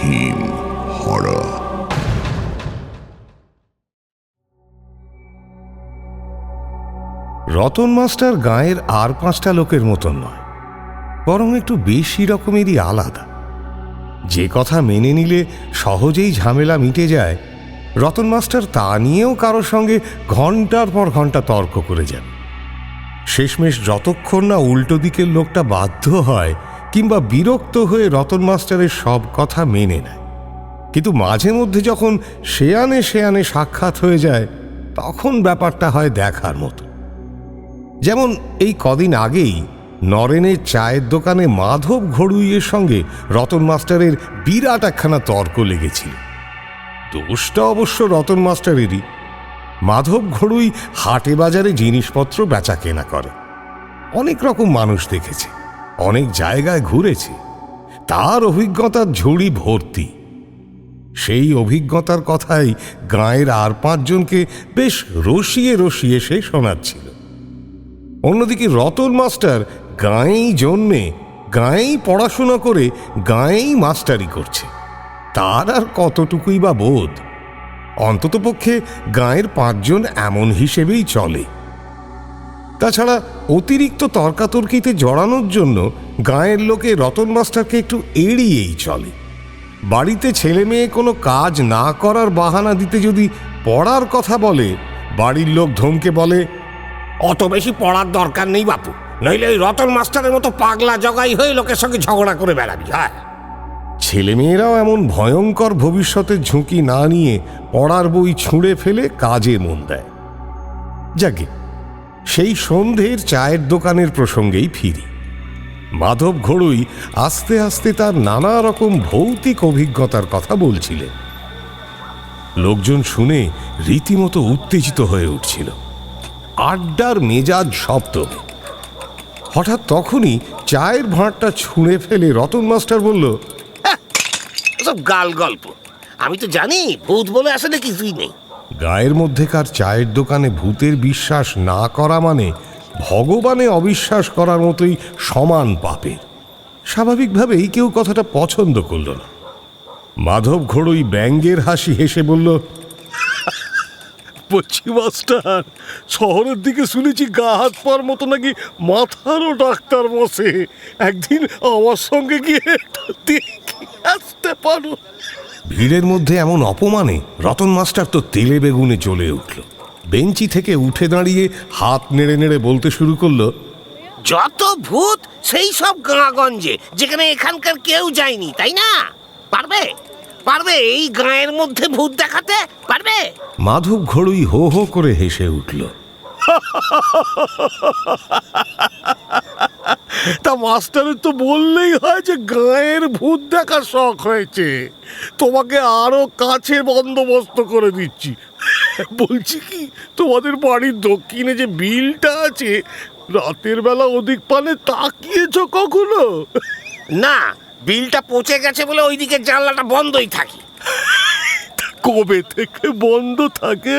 Theme horror. Ratan master গাঁয়ের আর 5টা লোকের মতন নয়, বরং একটু বেশি রকমেরই আলাদা। যে কথা মেনে নিলে সহজেই ঝামেলা মিটে যায়, রতন মাস্টার তা নিয়েও কারোর সঙ্গে ঘন্টার পর ঘন্টা তর্ক করে যান। শেষমেশ যতক্ষণ না উল্টো দিকের লোকটা বাধ্য হয় কিংবা বিরক্ত হয়ে রতন মাস্টারের সব কথা মেনে নেয়। কিন্তু মাঝে মধ্যে যখন শেয়ানে শেয়ানে সাক্ষাৎ হয়ে যায়, তখন ব্যাপারটা হয় দেখার মতো। যেমন এই কদিন আগেই নরেনের চায়ের দোকানে মাধব ঘড়ুইয়ের সঙ্গে রতন মাস্টারের বিরাট একখানা তর্ক লেগেছিল। দোষটা অবশ্য রতন মাস্টারেরই। মাধব ঘড়ুই হাটে বাজারে জিনিসপত্র বেচা কেনা করে, অনেক রকম মানুষ দেখেছে, অনেক জায়গায় ঘুরেছে, তার অভিজ্ঞতার ঝুড়ি ভর্তি। সেই অভিজ্ঞতার কথাই গাঁয়ের আর 5 জনকে বেশ রসিয়ে রসিয়ে সে শোনাচ্ছিল। অন্যদিকে রতন মাস্টার গাঁয়েই জন্মে, গাঁয়েই পড়াশোনা করে, গাঁয়েই মাস্টারি করছে। তার আর কতটুকুই বা বোধ? অন্ততপক্ষে গাঁয়ের 5 জন এমন হিসেবেই চলে। তাছাড়া অতিরিক্ত তর্কাতর্কিতে জড়ানোর জন্য গাঁয়ের লোকে রতন মাস্টারকে একটু এড়িয়েই চলে। বাড়িতে ছেলে মেয়ে কোনো কাজ না করার বাহানা দিতে যদি পড়ার কথা বলে, বাড়ির লোক ধমকে বলে, অত বেশি পড়ার দরকার নেই বাপু, নইলে ওই রতন মাস্টারের মতো পাগলা জগাই হয়ে লোকের সঙ্গে ঝগড়া করে বেড়াবি। হ্যাঁ, ছেলেমেয়েরাও এমন ভয়ঙ্কর ভবিষ্যতের ঝুঁকি না নিয়ে পড়ার বই ছুঁড়ে ফেলে কাজে মন দেয়। যাকে সেই সন্ধ্যের চায়ের দোকানের প্রসঙ্গেই ফিরি। মাধব ঘড়ুই আস্তে আস্তে তার নানা রকম ভৌতিক অভিজ্ঞতার কথা বলছিলেন। লোকজন শুনে রীতিমতো উত্তেজিত হয়ে উঠছিল। আড্ডার মেজাজ শব্দ। হঠাৎ তখনই চায়ের ভাঁড়টা ছুঁড়ে ফেলে রতন মাস্টার বলল, সব গাল গল্প। আমি তো জানি ভূত বলে আসলে কিছুই নেই। গায়ের মধ্যেকার চায়ের দোকানে ভূতের বিশ্বাস না করা মানে ভগবানে অবিশ্বাস করার মতোই সমান পাপের। স্বাভাবিকভাবেই কেউ কথাটা পছন্দ করল না। মাধব ঘড়ুই ব্যঙ্গের হাসি হেসে বলল, বলছি মাস্টার, শহরের দিকে শুনেছি গা হাত পার মতো নাকি মাথারও ডাক্তার বসে। একদিন আমার সঙ্গে গিয়ে দেখে আসতে পারো? ভিড়ের মধ্যে এমন অপমানে রতন মাস্টার তো তেলে বেগুনে জ্বলে উঠল। বেঞ্চি থেকে উঠে দাঁড়িয়ে হাত নেড়ে নেড়ে বলতে শুরু করলো, যত ভূত সেই সব গাঁগঞ্জে, যেখানে এখানকার কেউ যায়নি, তাই না? পারবে পারবে এই গাঁয়ের মধ্যে ভূত দেখাতে পারবে? মাধব ঘড়ুই হো হো করে হেসে উঠল। তা মাস্টারের তো বললেই হয় যে গাঁয়ের ভূত দেখার শখ হয়েছে। তোমাকে আরো কাছে বন্দোবস্ত করে দিচ্ছি। বলছি কি, তোমাদের বাড়ির দক্ষিণে যে বিলটা আছে, রাতের বেলা ওদিক পানে তাকিয়েছ কখনো? না, বিলটা পচে গেছে বলে ওইদিকে জানলাটা বন্ধই থাকে। কবে থেকে বন্ধ থাকে?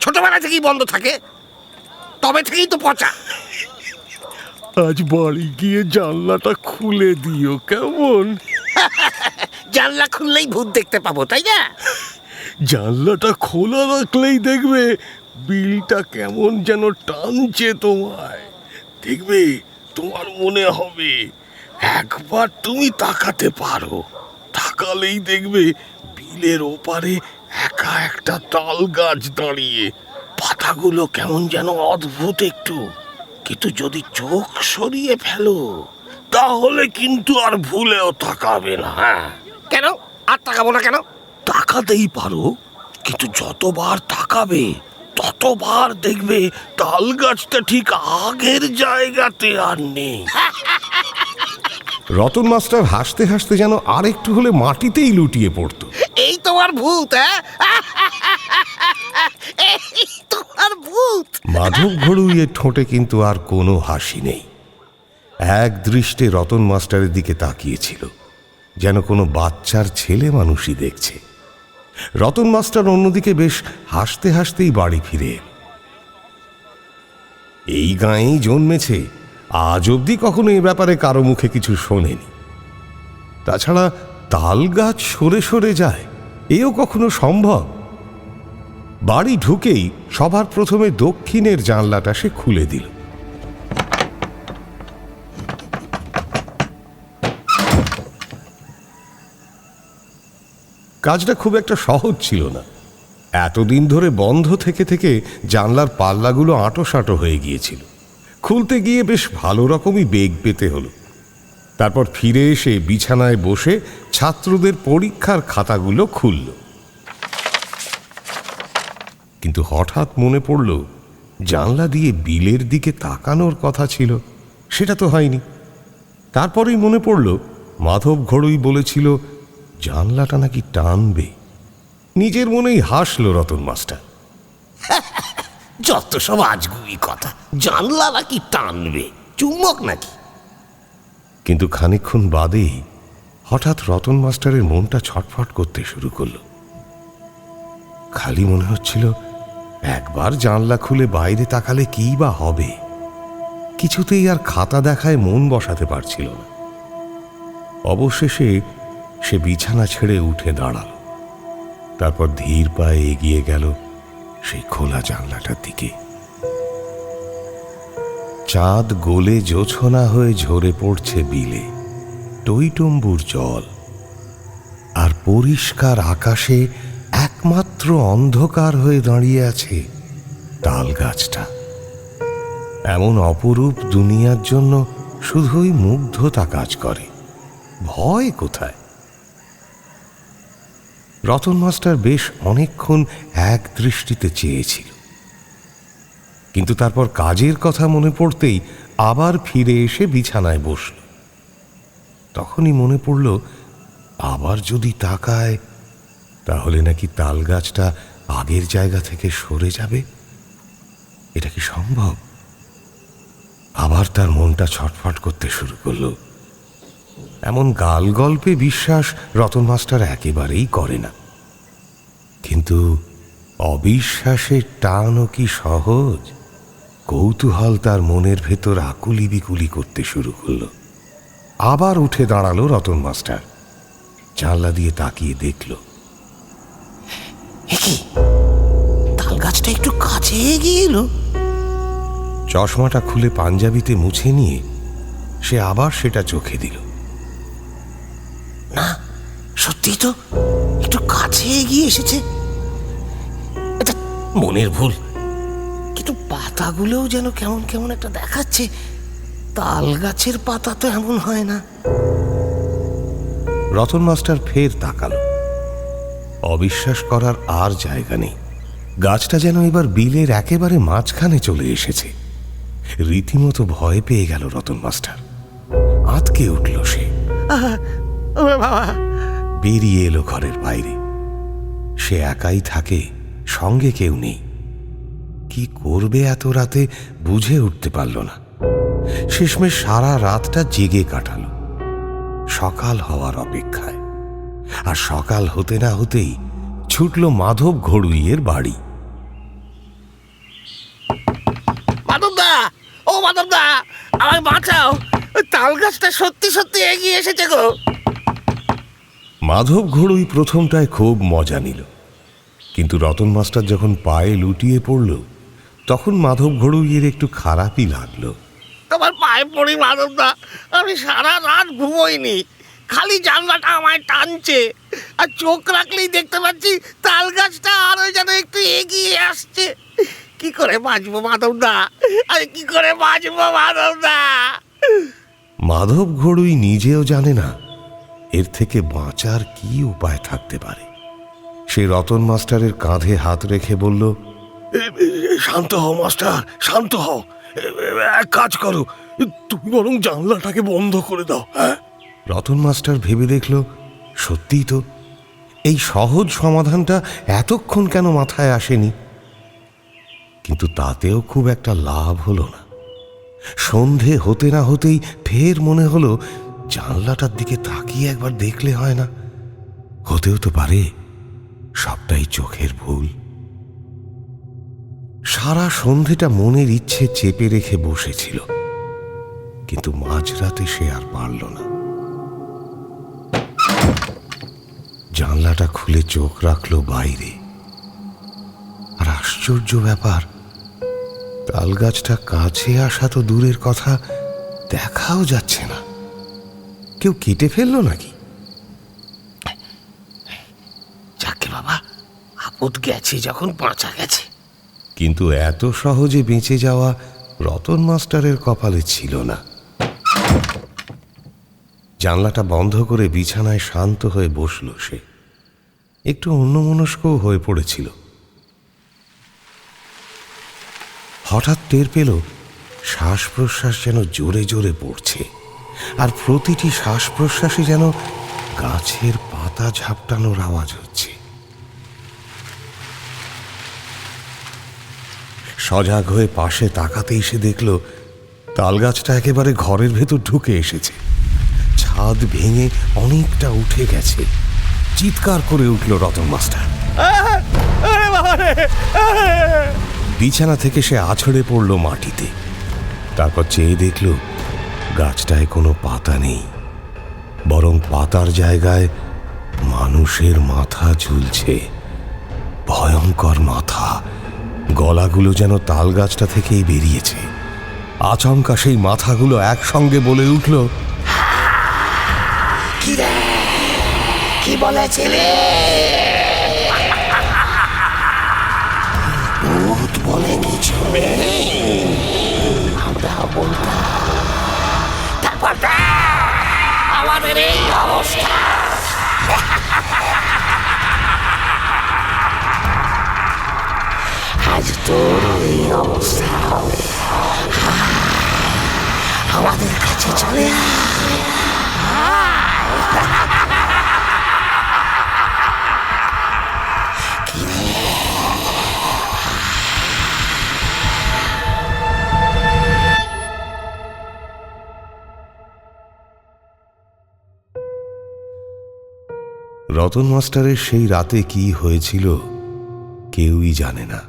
ছোটবেলা থেকেই বন্ধ থাকে, তবে থেকেই তো পচা। আজ বাড়ি গিয়ে জানলাটা খুলে দিও, কেমন? জানলা খুললেই ভূত দেখতে পাবো, তাই না? জানলাটা খোলা রাখলেই দেখবে বিলটা কেমন যেন টানছে তোমায়। দেখবে তোমার মনে হবে একবার তুমি তাকাতে পারো। তাকালেই দেখবে বিলের ওপারে একা একটা তাল গাছ দাঁড়িয়ে, পাতাগুলো কেমন যেন অদ্ভুত একটু। কিন্তু যদি চোখ সরিয়ে ফেলো, তাহলে কিন্তু আর ভুলেও তাকাবে না। কেন আর তাকাবো না কেন? তাকাতেই পারো, কিন্তু যতবার তাকাবে ততবার দেখবে তাল গাছটা ঠিক আগের জায়গাতে আর নেই। রতন মাস্টার হাসতে হাসতে যেন আর একটু হলে মাটিতেই লুটিয়ে পড়ত। এই তোমার ভূত, এই তোমার ভূত। মাধব ঘড়ুইয়ের ঠোঁটে কিন্তু আর কোনো হাসি নেই। এক দৃষ্টে রতন মাস্টারের দিকে তাকিয়েছিল, যেন কোনো বাচ্চার ছেলে মানুষই দেখছে। রতন মাস্টার অন্যদিকে বেশ হাসতে হাসতেই বাড়ি ফিরে এল। এই গাঁয়েই জন্মেছে, আজ অবধি কখনো এ ব্যাপারে কারো মুখে কিছু শোনেনি। তাছাড়া তাল গাছ সরে সরে যায়, এও কখনো সম্ভব? বাড়ি ঢুকেই সবার প্রথমে দক্ষিণের জানলাটা সে খুলে দিল। কাজটা খুব একটা সহজ ছিল না। এতদিন ধরে বন্ধ থেকে থেকে জানলার পাল্লাগুলো আঁটোসাঁটো হয়ে গিয়েছিল। খুলতে গিয়ে বেশ ভালো রকমই বেগ পেতে হলো। তারপর ফিরে এসে বিছানায় বসে ছাত্রদের পরীক্ষার খাতাগুলো খুলল। কিন্তু হঠাৎ মনে পড়ল, জানলা দিয়ে বিলের দিকে তাকানোর কথা ছিল, সেটা তো হয়নি। তারপরেই মনে পড়ল, মাধব ঘড়ুই বলেছিল জানলাটা নাকি টানবে। নিজের মনেই হাসল রতন মাস্টার। যত সব আজগুবি কথা, জানলা নাকি টানবে, চুম্বক নাকি? কিন্তু খানিকক্ষণ বাদেই হঠাৎ রতন মাস্টারের মনটা ছটফট করতে শুরু করলো। খালি মনে হচ্ছিল, একবার জানলা খুলে বাইরে তাকালে কী বা হবে। কিছুতেই আর খাতা দেখায় মন বসাতে পারছিল না। অবশেষে সে বিছানা ছেড়ে উঠে দাঁড়াল। তারপর ধীর পায়ে এগিয়ে গেল সেই খোলা জানলাটার দিকে। চাঁদ গোলে জোছনা হয়ে ঝরে পড়ছে বিলে, টইটম্বুর জল, আর পরিষ্কার আকাশে একমাত্র অন্ধকার হয়ে দাঁড়িয়ে আছে তাল গাছটা। এমন অপরূপ দুনিয়ার জন্য শুধুই মুগ্ধতা কাজ করে, ভয় কোথায়? রতন মাস্টার বেশ অনেকক্ষণ এক দৃষ্টিতে চেয়েছিল, কিন্তু তারপর কাজের কথা মনে পড়তেই আবার ফিরে এসে বিছানায় বসল। তখনই মনে পড়ল, আবার যদি তাকায় তাহলে নাকি তাল গাছটা আগের জায়গা থেকে সরে যাবে। এটা কি সম্ভব? আবার তার মনটা ছটফট করতে শুরু করলো। এমন গাল গল্পে বিশ্বাস রতন মাস্টার একেবারেই করে না, কিন্তু অবিশ্বাসের টানও কি সহজ? কৌতূহল তার মনের ভেতর আকুলি বিকুলি করতে শুরু করলো। আবার উঠে দাঁড়ালো রতন মাস্টার, জানলা দিয়ে তাকিয়ে দেখল, তাল গাছটা একটু কাছে এগিয়ে এলো। চশমাটা খুলে পাঞ্জাবিতে মুছে নিয়ে সে আবার সেটা চোখে দিল। না, সত্যি তো একটু কাছে এগিয়ে এসেছে। এটা মনের ভুল, কিন্তু পাতাগুলোও যেন কেমন কেমন একটা দেখাচ্ছে। তাল গাছের পাতা তো এমন হয় না। রতন মাস্টার ফের তাকালো। অবিশ্বাস করার আর জায়গা নেই। গাছটা যেন এবার বিলের একেবারে মাঝখানে চলে এসেছে। রীতিমতো ভয় পেয়ে গেল রতন মাস্টার। আঁতকে উঠল সে। বেরিয়ে এলো ঘরের বাইরে। সে একাই থাকে, সঙ্গে কেউ নেই। কি করবে এত রাতে বুঝে উঠতে পারল না। শেষমেশ সারা রাতটা জেগে কাটালো সকাল হওয়ার অপেক্ষায়। আর সকাল হতে না হতেই ছুটল মাধব ঘড়ুইয়ের বাড়ি। মাধবদা, ও মাধবদা, আমায় বাঁচাও, তাল গাছটা সত্যি সত্যি এগিয়ে এসেছে গো। মাধব ঘড়ুই প্রথমটায় খুব মজা নিল, কিন্তু রতন মাস্টার যখন পায়ে লুটিয়ে পড়ল তখন মাধব ঘড়ুইয়ের একটু খারাপই লাগলো। তোমার পায়ে পড়ি মাধবদা, আমি সারা রাত ঘুমোইনি, খালি জানলাটা আমায় টানছে, আর চোখ রাখলেই দেখতে পাচ্ছি তাল গাছটা আরো যেন একটু এগিয়ে আসছে। কি করে বাঁচবো মাধবদা, আরে কি করে বাঁচবো মাধবদা? মাধব ঘড়ুই নিজেও জানে না এর থেকে বাঁচার কি উপায় থাকতে পারে। সে রতন মাস্টারের কাঁধে হাত রেখে বলল, শান্ত হও মাস্টার, শান্ত হও। এক কাজ করো, তুমি বরং জানলাটাকে বন্ধ করে দাও। হ্যাঁ, রতন মাস্টার ভেবে দেখল, সত্যিই তো এই সহজ সমাধানটা এতক্ষণ কেন মাথায় আসেনি। কিন্তু তাতেও খুব একটা লাভ হলো না। সন্ধে হতে না হতেই ফের মনে হলো, জানলাটার দিকে তাকিয়ে একবার দেখলে হয় না? হতেও তো পারে সবটাই চোখের ভুল। সারা সন্ধেটা মনের ইচ্ছে চেপে রেখে বসেছিল, কিন্তু মাঝরাতে সে আর পারল না। জানলাটা খুলে চোখ রাখলো বাইরে। আর আশ্চর্য ব্যাপার, তালগাছটা কাছে আসা তো দূরের কথা, দেখাও যাচ্ছে না। কেউ কেটে ফেললো নাকি? যাকে বাবা, আপদ গেছে যখন বাঁচা গেছে। কিন্তু এত সহজে বেঁচে যাওয়া রতন মাস্টারের কপালে ছিল না। জানলাটা বন্ধ করে বিছানায় শান্ত হয়ে বসল সে। একটু অন্যমনস্কও হয়ে পড়েছিল। হঠাৎ টের পেল শ্বাস প্রশ্বাস যেন জোরে জোরে পড়ছে, আর প্রতিটি শ্বাস প্রশ্বাসে যেন গাছের পাতা ঝাপটানোর আওয়াজ হচ্ছে। সজাগ হয়ে পাশে তাকাতেই সে দেখল তালগাছটা একেবারে ঘরের ভেতর ঢুকে এসেছে। ছাদ ভেঙে অনেকটা উঠে গেছে। চিৎকার করে উঠল রতন মাস্টার। বিছানা থেকে সে আছড়ে পড়ল মাটিতে। তারপর চেয়ে দেখল গাছটায় কোনো পাতা নেই, বরং পাতার জায়গায় মানুষের মাথা ঝুলছে। ভয়ঙ্কর মাথা, গলাগুলো যেন তাল গাছটা থেকেই বেরিয়েছে। আচমকা সেই মাথাগুলো একসঙ্গে বলে উঠল, কি বলেছিলে? ভূত বলে কিছু নেই, আমরা বলতাম। তারপর আমাদের এই অবস্থা। আজ তোর এই অবস্থা হবে। আমাদের কাছে চলে রতন মাস্টারের সেই রাতে কি হয়েছিল কেউই জানে না।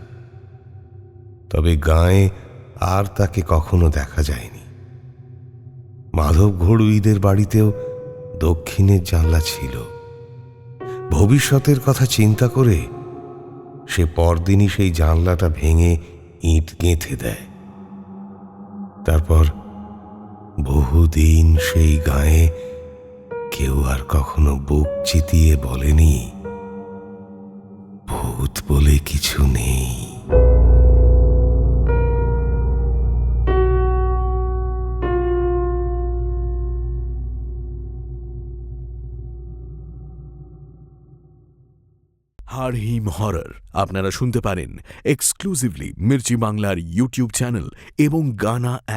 তবে গাঁয়ে আর তাকে কখনো দেখা যায়নি। মাধব ঘড়ুইদের বাড়িতেও দক্ষিণের জানলা ছিল। ভবিষ্যতের কথা চিন্তা করে সে পরদিনই সেই জানলাটা ভেঙে ইট গেঁথে দেয়। তারপর বহুদিন সেই গাঁয়ে কেউ আর কখনো বুক চিতিয়ে বলেনি ভূত বলে কিছু নেই। হাড়হিম হরর আপনারা শুনতে পারেন এক্সক্লুসিভলি মির্চি বাংলার ইউটিউব চ্যানেল এবং গানা অ্যাপ।